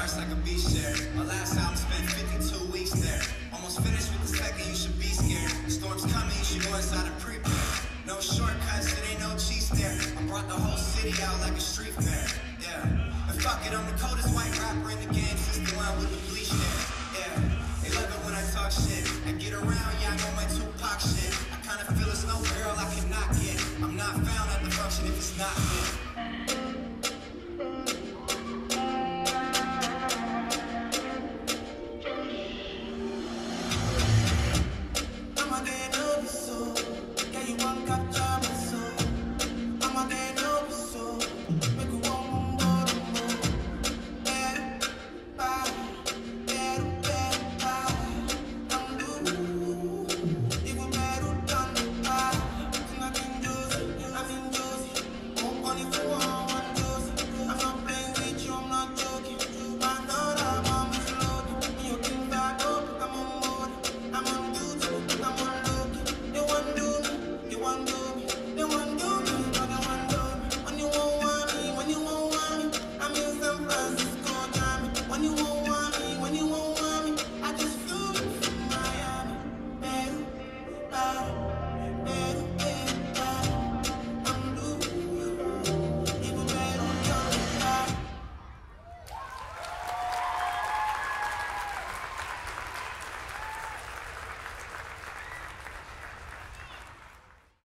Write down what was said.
bars like a beach share. My last album spent 52 weeks there. Almost finished with the second, you should be scared. The storm's coming, you should go inside and prepare. No shortcuts, it ain't no cheese there. I brought the whole city out like a street fair. Yeah, and fuck it, I'm the coldest white rapper in the game since the one with the bleach hair. Yeah, they love it when I talk shit. I get around, yeah, I know my Tupac shit. I kinda feel it's no girl I cannot get. I'm not found at the function if it's not lit.